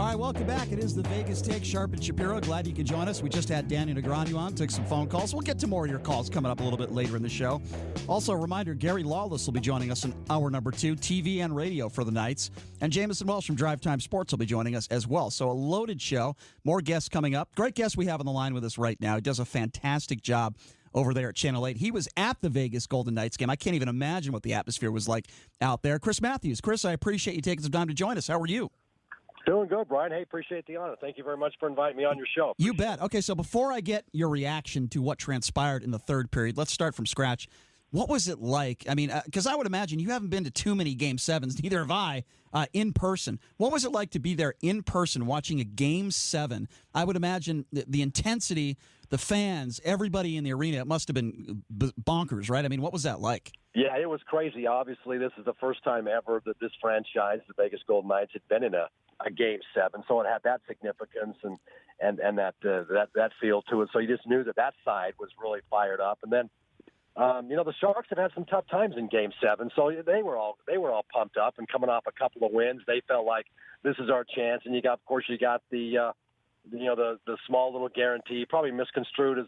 All right, welcome back. It is the Vegas Take, Sharp and Shapiro. Glad you could join us. We just had Danny Negreanu on, took some phone calls. We'll get to more of your calls coming up a little bit later in the show. Also, a reminder, Gary Lawless will be joining us in hour number 2, TV and radio for the Knights. And Jamison Welsh from Drive Time Sports will be joining us as well. So a loaded show. More guests coming up. Great guest we have on the line with us right now. He does a fantastic job over there at Channel 8. He was at the Vegas Golden Knights game. I can't even imagine what the atmosphere was like out there. Chris Maathius. Chris, I appreciate you taking some time to join us. How are you? Doing good, Brian. Hey, appreciate the honor. Thank you very much for inviting me on your show. You bet. Okay, so before I get your reaction to what transpired in the third period, let's start from scratch. What was it like? I mean, because I would imagine you haven't been to too many Game 7s, neither have I, in person. What was it like to be there in person watching a Game 7? I would imagine the intensity, the fans, everybody in the arena, it must have been bonkers, right? I mean, what was that like? Yeah, it was crazy. Obviously, this is the first time ever that this franchise, the Vegas Golden Knights, had been in a Game 7, so it had that significance and that feel to it. So you just knew that side was really fired up. And then, the Sharks have had some tough times in Game 7, so they were all pumped up and coming off a couple of wins. They felt like this is our chance. And you got the small little guarantee, probably misconstrued as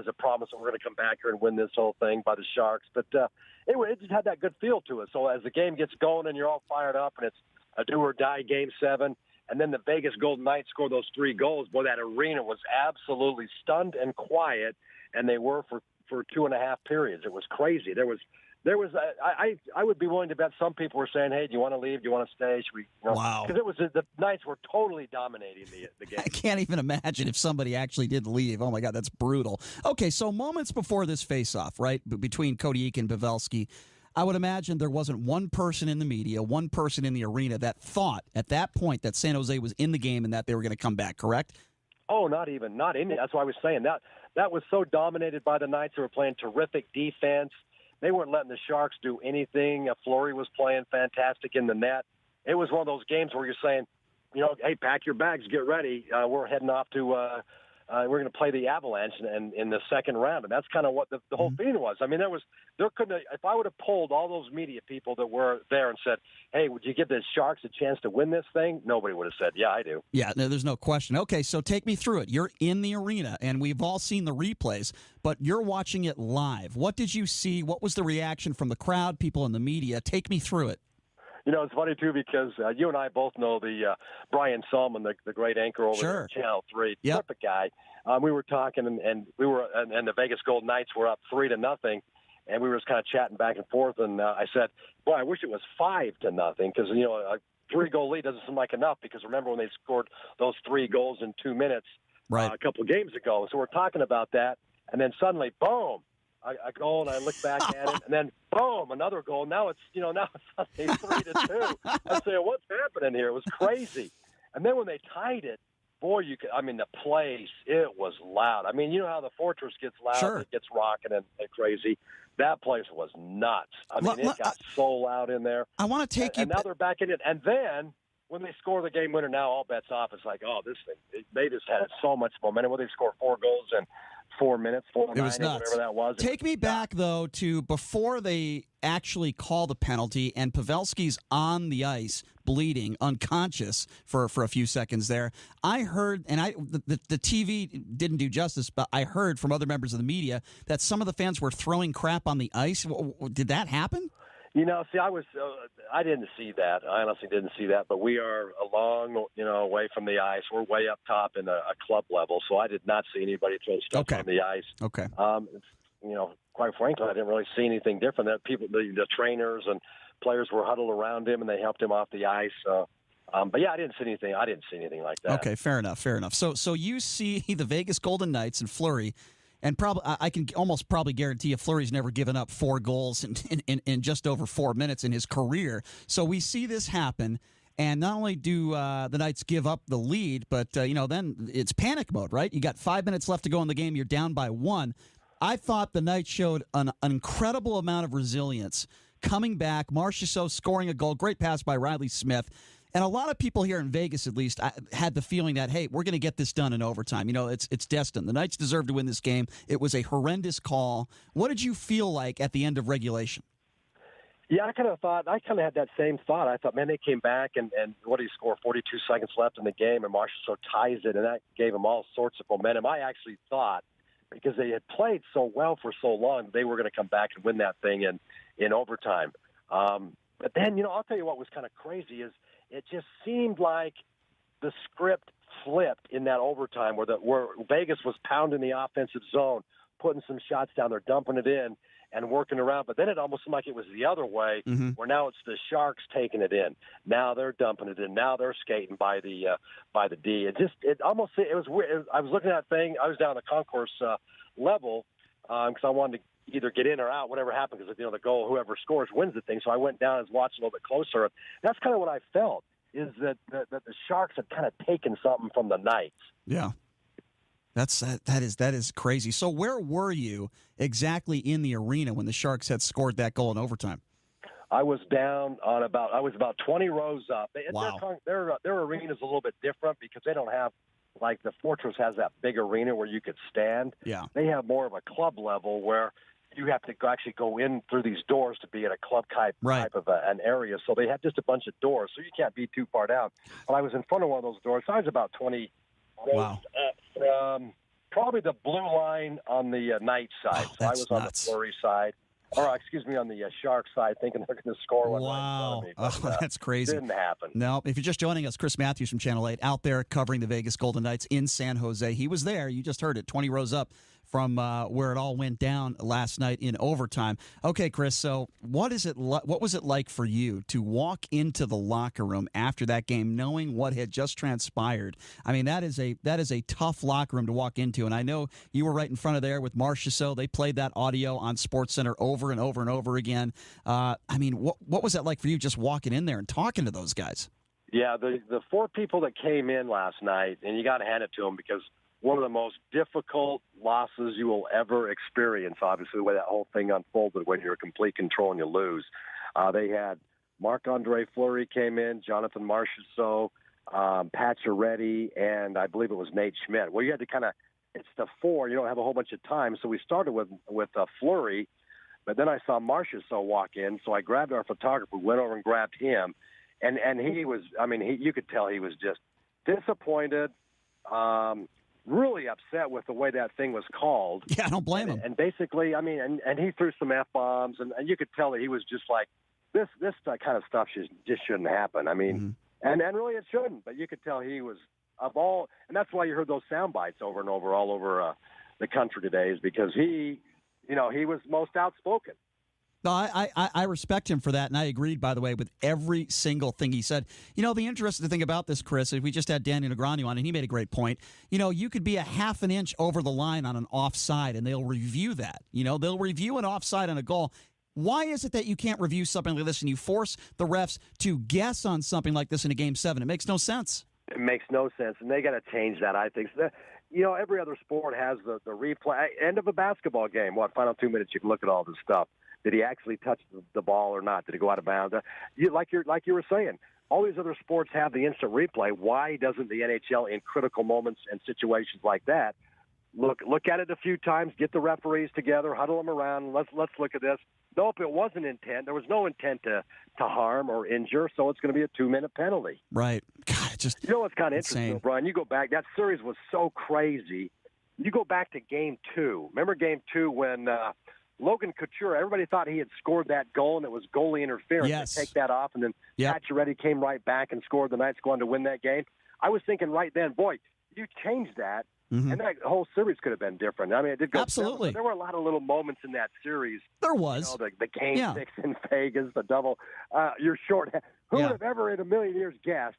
a promise that we're going to come back here and win this whole thing by the Sharks. But it just had that good feel to it. So as the game gets going and you're all fired up and it's a do-or-die Game 7, and then the Vegas Golden Knights score those 3 goals. Boy, that arena was absolutely stunned and quiet, and they were for 2.5 periods. It was crazy. I would be willing to bet some people were saying, "Hey, do you want to leave? Do you want to stay? Should we?" Wow. Because the Knights were totally dominating the game. I can't even imagine if somebody actually did leave. Oh my God, that's brutal. Okay, so moments before this face-off, right, between Cody Eakin and Pavelski, I would imagine there wasn't one person in the media, one person in the arena that thought at that point that San Jose was in the game and that they were going to come back, correct? Oh, not in it. That's why I was saying that was so dominated by the Knights who were playing terrific defense. They weren't letting the Sharks do anything. Fleury was playing fantastic in the net. It was one of those games where you're saying, hey, pack your bags, get ready. We're heading off to we're going to play the Avalanche in the second round, and that's kind of what the whole feeling was. I mean, there couldn't have, if I would have polled all those media people that were there and said, "Hey, would you give the Sharks a chance to win this thing?" Nobody would have said, "Yeah, I do." Yeah, no, there's no question. Okay, so take me through it. You're in the arena, and we've all seen the replays, but you're watching it live. What did you see? What was the reaction from the crowd, people in the media? Take me through it. It's funny, too, because you and I both know the Brian Sullivan, the great anchor over there at Channel 3. Yep. Terrific guy. We were talking, and the Vegas Golden Knights were up 3-0, and we were just kind of chatting back and forth. And I said, "Boy, I wish it was 5-0 because a 3-goal lead doesn't seem like enough." Because remember when they scored those 3 goals in 2 minutes a couple of games ago? So we're talking about that, and then suddenly, boom. A goal, and I look back at it, and then boom, another goal. Now it's 3-2. I say, what's happening here? It was crazy. And then when they tied it, boy, the place, it was loud. I mean, you know how the Fortress gets loud, Sure. It gets rocking and crazy. That place was nuts. I mean, it got so loud in there. I want to take you. And now they're back in it, and then when they score the game winner, now all bets off. It's like, oh, this thing, they just had so much momentum. Well, they scored 4 goals in 4 minutes, 4 It was nuts. whatever that was. Take me back, though, to before they actually call the penalty and Pavelski's on the ice, bleeding, unconscious for a few seconds there. I heard, and the TV didn't do justice, but I heard from other members of the media that some of the fans were throwing crap on the ice. Did that happen? I didn't see that. I honestly didn't see that. But we are a long, way from the ice. We're way up top in a club level, so I did not see anybody throw stuff on the ice. Okay. Quite frankly, I didn't really see anything different. That people, the trainers and players were huddled around him, and they helped him off the ice. But yeah, I didn't see anything. I didn't see anything like that. Okay, fair enough. So you see the Vegas Golden Knights and Fleury. And probably, I can almost probably guarantee you Fleury's never given up 4 goals in just over 4 minutes in his career. So we see this happen, and not only do the Knights give up the lead, but then it's panic mode, right? You got 5 minutes left to go in the game. You're down by 1. I thought the Knights showed an incredible amount of resilience coming back. Marchessault scoring a goal, great pass by Riley Smith. And a lot of people here in Vegas, at least, had the feeling that, hey, we're going to get this done in overtime. It's destined. The Knights deserve to win this game. It was a horrendous call. What did you feel like at the end of regulation? Yeah, I kind of had that same thought. I thought, man, they came back and what did he score? 42 seconds left in the game, and Marchessault ties it, and that gave them all sorts of momentum. I actually thought, because they had played so well for so long, they were going to come back and win that thing in overtime. But then, I'll tell you what was kind of crazy is it just seemed like the script flipped in that overtime where Vegas was pounding the offensive zone, putting some shots down there, dumping it in, and working around. But then it almost seemed like it was the other way, where now it's the Sharks taking it in. Now they're dumping it in. Now they're skating by the D. It was weird. I was looking at that thing. I was down the concourse level because I wanted to either get in or out, whatever happened, because the goal, whoever scores wins the thing. So I went down and watched a little bit closer. That's kind of what I felt, is that the Sharks had kind of taken something from the Knights. Yeah. That is crazy. So where were you exactly in the arena when the Sharks had scored that goal in overtime? I was down on about 20 rows up. Wow. Their arena is a little bit different because they don't have, like the Fortress has that big arena where you could stand. Yeah. They have more of a club level where you have to actually go in through these doors to be in a club type of an area. So they have just a bunch of doors, so you can't be too far down. But I was in front of one of those doors. So I was about 20 rows up from probably the blue line on the Knights side. So I was on the Fleury side. Or, excuse me, on the Sharks side, thinking they're going to score one right in front of me. But, that's crazy. Didn't happen. No, if you're just joining us, Chris Maathius from Channel 8 out there covering the Vegas Golden Knights in San Jose. He was there. You just heard it, 20 rows up from where it all went down last night in overtime. Okay, Chris, so what was it like for you to walk into the locker room after that game knowing what had just transpired? I mean, that is a tough locker room to walk into, and I know you were right in front of there with Marchessault. They played that audio on SportsCenter over and over and over again. I mean, what was that like for you just walking in there and talking to those guys? Yeah, the four people that came in last night, and you got to hand it to them because one of the most difficult losses you will ever experience, obviously, the way that whole thing unfolded when you're in complete control and you lose. They had Marc-Andre Fleury came in, Jonathan Marchessault, Pacioretty, and I believe it was Nate Schmidt. Well, you had to it's the four. You don't have a whole bunch of time. So we started with Fleury, but then I saw Marchessault walk in, so I grabbed our photographer, went over and grabbed him, and he was, you could tell he was just disappointed, really upset with the way that thing was called. Yeah, I don't blame him. And basically, and he threw some F-bombs, and you could tell that he was just like, this kind of stuff just shouldn't happen. And really it shouldn't, but you could tell he was, of all, and that's why you heard those sound bites over and over all over the country today, is because he was most outspoken. No, I respect him for that, and I agreed, by the way, with every single thing he said. The interesting thing about this, Chris, is we just had Danny Negreanu on, and he made a great point. You could be a half an inch over the line on an offside, and they'll review that. They'll review an offside on a goal. Why is it that you can't review something like this and you force the refs to guess on something like this in a Game 7? It makes no sense. It makes no sense, and they got to change that, I think. So every other sport has the replay. End of a basketball game, final 2 minutes, you can look at all this stuff. Did he actually touch the ball or not? Did he go out of bounds? Like you were saying, all these other sports have the instant replay. Why doesn't the NHL, in critical moments and situations like that, look at it a few times, get the referees together, huddle them around, let's look at this. Nope, it wasn't intent. There was no intent to harm or injure, so it's going to be a 2-minute penalty. Right. God, just what's kind of interesting, Brian? You go back, that series was so crazy. You go back to Game 2. Remember Game 2 when Logan Couture, everybody thought he had scored that goal, and it was goalie interference. Yes. They take that off, and then Pacioretty came right back and scored. The Knights going to win that game. I was thinking right then, boy, you changed that, and that whole series could have been different. It did go absolutely. There were a lot of little moments in that series. There was the Game 6 in Vegas, the double. You're short. Who would have ever in a million years guessed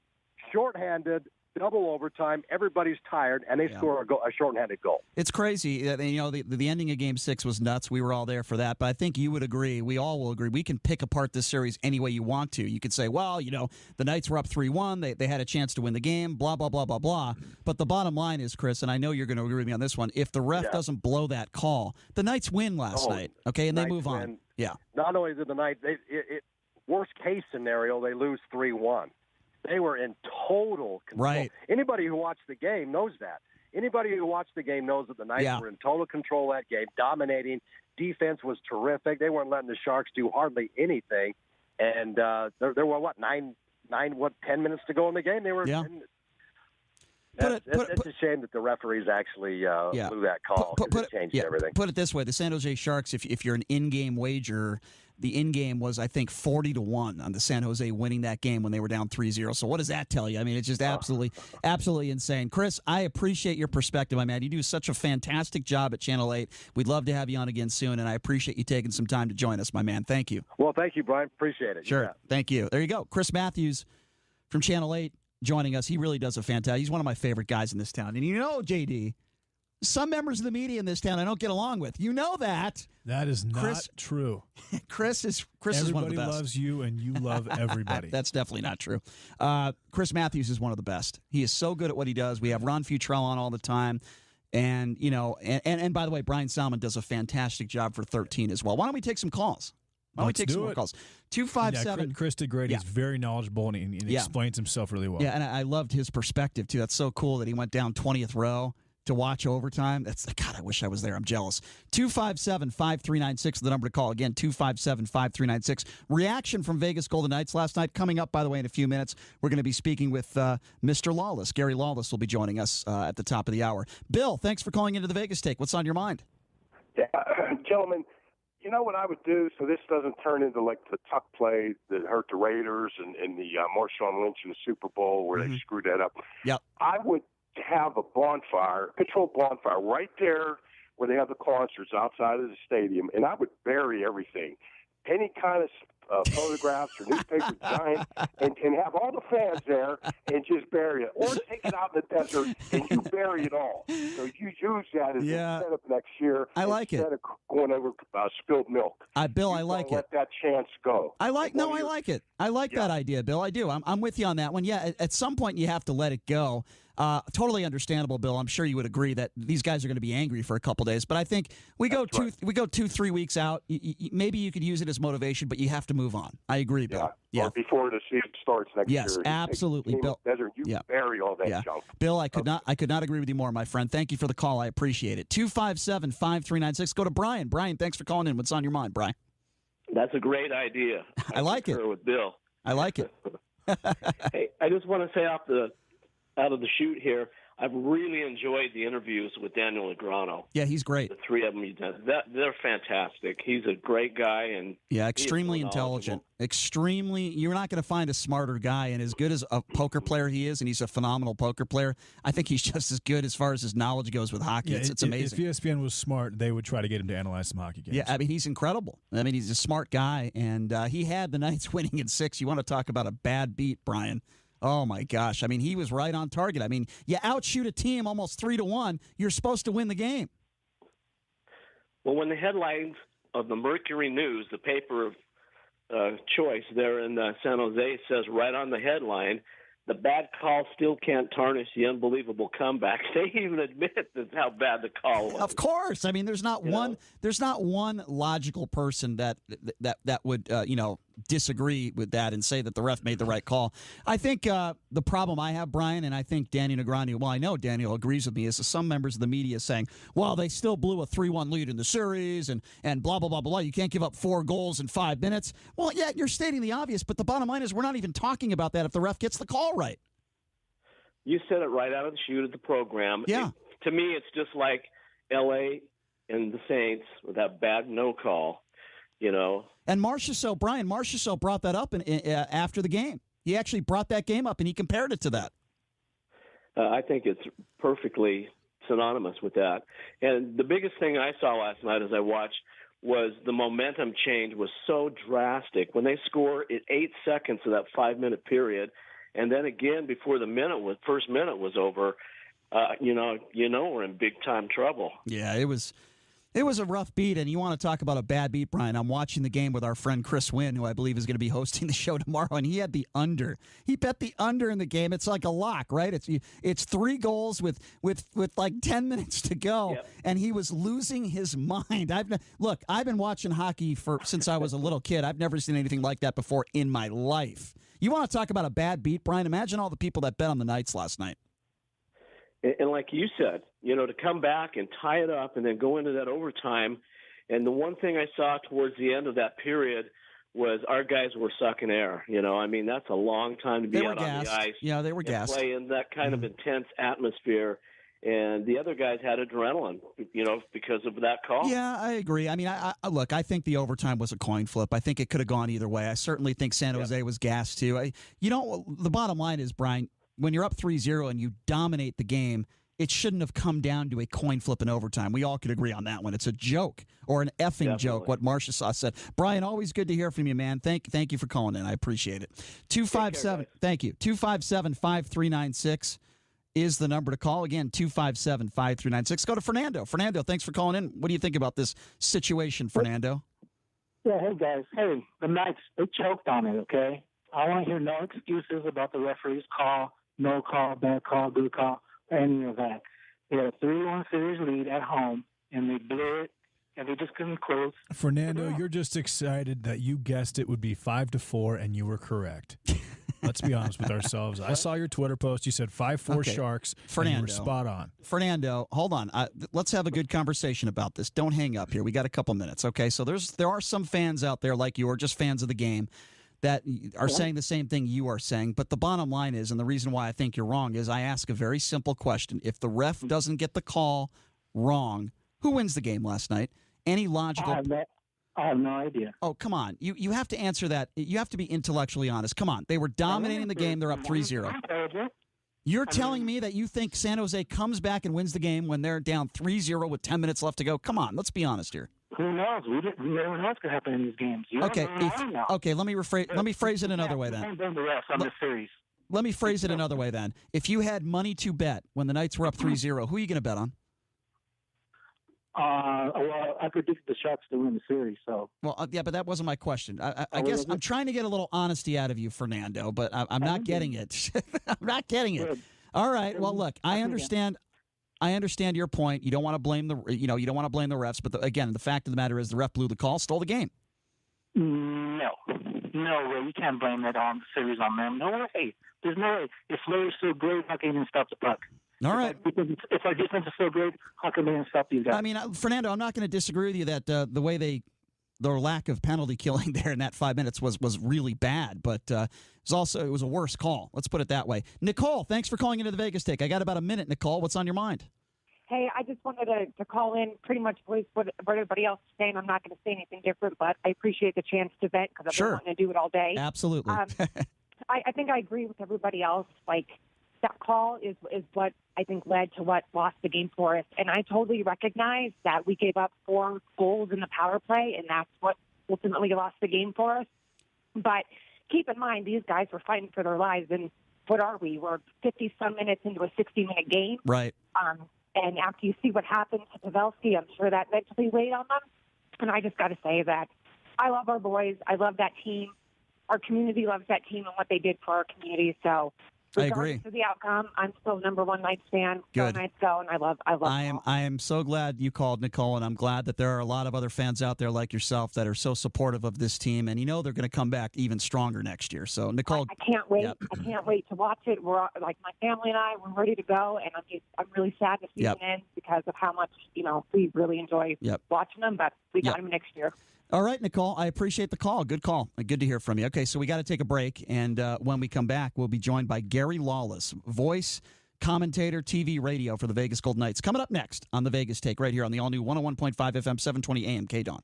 shorthanded? Double overtime, everybody's tired, and they score a shorthanded goal. It's crazy. The ending of Game 6 was nuts. We were all there for that, but I think you would agree, we all will agree, we can pick apart this series any way you want to. You could say, well, the Knights were up 3-1, they had a chance to win the game, blah, blah, blah, blah, blah. But the bottom line is, Chris, and I know you're going to agree with me on this one, if the ref doesn't blow that call, the Knights win last night, okay, and they move on. Win. Yeah. Not only did the Knights, worst case scenario, they lose 3-1. They were in total control. Right. Anybody who watched the game knows that. Anybody who watched the game knows that the Knights were in total control of that game, dominating. Defense was terrific. They weren't letting the Sharks do hardly anything. And there were, 10 minutes to go in the game? They were. Yeah. It's a shame that the referees actually blew that call. It changed everything. Put it this way: the San Jose Sharks, if you're an in-game wager, the in-game was, I think, 40-1 on the San Jose winning that game when they were down 3-0. So what does that tell you? I mean, it's just absolutely insane. Chris, I appreciate your perspective, my man. You do such a fantastic job at Channel 8. We'd love to have you on again soon, and I appreciate you taking some time to join us, my man. Thank you. Well, thank you, Brian. Appreciate it. Sure. Thank you. There you go. Chris Maathius from Channel 8 joining us. He really does a fantastic. He's one of my favorite guys in this town. And you know, JD, some members of the media in this town I don't get along with. You know that. That is not true. Chris is one of the best. Everybody loves you, and you love everybody. That's definitely not true. Chris Maathius is one of the best. He is so good at what he does. We have Ron Futrell on all the time. And, you know, and by the way, Brian Salmon does a fantastic job for 13 as well. Why don't we take some calls? Why don't we take some more calls? 257. Yeah, Chris did great. He's very knowledgeable, and he explains himself really well. Yeah, and I loved his perspective, too. That's so cool that he went down 20th row to watch overtime. God, I wish I was there. I'm jealous. 257-5396 the number to call. Again, 257-5396. Reaction from Vegas Golden Knights last night. Coming up, by the way, in a few minutes, we're going to be speaking with Mr. Lawless. Gary Lawless will be joining us at the top of the hour. Bill, thanks for calling into the Vegas Take. What's on your mind? Yeah, gentlemen, you know what I would do so this doesn't turn into like the tuck play that hurt the Raiders and the Marshawn Lynch in the Super Bowl where they screwed that up. Yep. I would have a bonfire, controlled bonfire, right there where they have the concerts outside of the stadium, and I would bury everything. Any kind of photographs or newspaper giant, and have all the fans there and just bury it. Or take it out in the desert and you bury it all. So you use that as a setup next year. I like it. Instead of going over spilled milk. Bill, I like it. Let that chance go. I like it. I like that idea, Bill. I do. I'm with you on that one. Yeah, at some point you have to let it go. Totally understandable, Bill. I'm sure you would agree that these guys are going to be angry for a couple days. But I think we go 2-3 weeks out. Maybe you could use it as motivation, but you have to move on. I agree, Bill. Yeah. Or before the season starts next year. Yes, absolutely, Bill. Desert, bury all that junk. Bill, I could not agree with you more, my friend. Thank you for the call. I appreciate it. 257-5396. Go to Brian. Brian, thanks for calling in. What's on your mind, Brian? That's a great idea. I like it. With Bill. I like it. Hey, I just want to say out of the chute here, I've really enjoyed the interviews with Daniel Negreanu. Yeah, he's great. The three of them you've done. They're fantastic. He's a great guy. And extremely intelligent. Extremely. You're not going to find a smarter guy. And as good as a poker player he is, and he's a phenomenal poker player, I think he's just as good as far as his knowledge goes with hockey. Yeah, it's amazing. If ESPN was smart, they would try to get him to analyze some hockey games. Yeah, I mean, he's incredible. I mean, he's a smart guy, and he had the Knights winning in 6. You want to talk about a bad beat, Brian. Oh, my gosh. I mean, he was right on target. I mean, you outshoot a team almost 3-1. You're supposed to win the game. Well, when the headlines of the Mercury News, the paper of choice there in San Jose, says right on the headline, the bad call still can't tarnish the unbelievable comeback. They even admit that's how bad the call was. Of course. I mean, there's not one logical person that would disagree with that and say that the ref made the right call. I think the problem I have, Brian, and I think Danny Negreanu, well, I know Daniel agrees with me, is some members of the media saying, well, they still blew a 3-1 lead in the series and blah, blah, blah, blah. You can't give up 4 goals in 5 minutes. Well, yeah, you're stating the obvious, but the bottom line is we're not even talking about that if the ref gets the call right. You said it right out of the chute of the program. Yeah. To me, it's just like L.A. and the Saints with that bad no call, And Brian Marchessault brought that up after the game. He actually brought that game up, and he compared it to that. I think it's perfectly synonymous with that. And the biggest thing I saw last night as I watched was the momentum change was so drastic. When they score in 8 seconds of that 5-minute period, and then again before the first minute was over, we're in big-time trouble. Yeah, it was a rough beat, and you want to talk about a bad beat, Brian. I'm watching the game with our friend Chris Wynn, who I believe is going to be hosting the show tomorrow, and he had the under. He bet the under in the game. It's like a lock, right? It's 3 goals with like 10 minutes to go, and he was losing his mind. I've been watching hockey since I was a little kid. I've never seen anything like that before in my life. You want to talk about a bad beat, Brian? Imagine all the people that bet on the Knights last night. And like you said, to come back and tie it up and then go into that overtime. And the one thing I saw towards the end of that period was our guys were sucking air. That's a long time to be out on the ice. Yeah, they were gassed. Play in that kind of intense atmosphere. And the other guys had adrenaline, because of that call. Yeah, I agree. Look, I think the overtime was a coin flip. I think it could have gone either way. I certainly think San Jose was gassed too. The bottom line is, Brian, when you're up 3-0 and you dominate the game, it shouldn't have come down to a coin flip in overtime. We all could agree on that one. It's a joke, or an effing joke, what Marcia Saw said. Brian, always good to hear from you, man. Thank you for calling in. I appreciate it. 257, thank you. 257-5396 is the number to call. Again, 257-5396. Go to Fernando. Fernando, thanks for calling in. What do you think about this situation, Fernando? Yeah, hey, guys. Hey, the Knights, they choked on it, okay? I want to hear no excuses about the referee's call, no call, bad call, good call, any of that. They had a 3-1 series lead at home, and they blew it, and they just couldn't close. Fernando, you're just excited that you guessed it would be 5-4, and you were correct. Let's be honest with ourselves. I saw your Twitter post. You said 5-4 Sharks. Fernando, and you were spot on. Fernando, hold on. Let's have a good conversation about this. Don't hang up here. We got a couple minutes. Okay, so there are some fans out there like you, or just fans of the game, that are saying the same thing you are saying. But the bottom line is, and the reason why I think you're wrong, is I ask a very simple question. If the ref doesn't get the call wrong, who wins the game last night? Any logical... I have no idea. Oh, come on. You have to answer that. You have to be intellectually honest. Come on. They were dominating the game. They're up 3-0. You're telling me that you think San Jose comes back and wins the game when they're down 3-0 with 10 minutes left to go? Come on. Let's be honest here. Who knows? We never know what's going to happen in these games. Okay, let me phrase it another way then. Let me phrase it another way then. If you had money to bet when the Knights were up 3-0, who are you going to bet on? Well, I predicted the Sharks to win the series. So. Well, yeah, but that wasn't my question. I guess I'm trying to get a little honesty out of you, Fernando, but I'm not getting it. I'm not getting it. All right. Well, look, I understand. I understand your point. You don't want to blame the refs, but again, the fact of the matter is the ref blew the call, stole the game. No way. You can't blame that on the series on them. No way. There's no way. If Fleury's so great, how can he even stop the puck? All right. If our defense is so great, how can they stop these guys? I mean, Fernando, I'm not going to disagree with you that the way their lack of penalty killing there in that 5 minutes was really bad, but it was a worse call. Let's put it that way. Nicole, thanks for calling into the Vegas Take. I got about a minute, Nicole. What's on your mind? Hey, I just wanted to call in, pretty much voice what everybody else is saying. I'm not going to say anything different, but I appreciate the chance to vent because I've been wanting to do it all day. Absolutely. I think I agree with everybody else. Like, that call is what I think led to what lost the game for us. And I totally recognize that we gave up 4 goals in the power play, and that's what ultimately lost the game for us. But keep in mind, these guys were fighting for their lives. And what are we? We're 50-some minutes into a 60-minute game. Right. And after you see what happened to Pavelski, I'm sure that mentally weighed on them. And I just got to say that I love our boys. I love that team. Our community loves that team and what they did for our community. So I agree. Regardless of the outcome, I'm still #1 Knights fan. Good. Go Knights go, and I love. I am so glad you called, Nicole, and I'm glad that there are a lot of other fans out there like yourself that are so supportive of this team, and they're going to come back even stronger next year. So, Nicole, I can't wait. Yep. I can't wait to watch it. We're like my family and I. We're ready to go, and I'm really sad the season ends because of how much we really enjoy watching them. But we got them next year. All right, Nicole, I appreciate the call. Good call. Good to hear from you. Okay, so we got to take a break, and when we come back, we'll be joined by Gary Lawless, voice, commentator, TV, radio for the Vegas Golden Knights. Coming up next on the Vegas Take right here on the all-new 101.5 FM, 720 AM KDWN.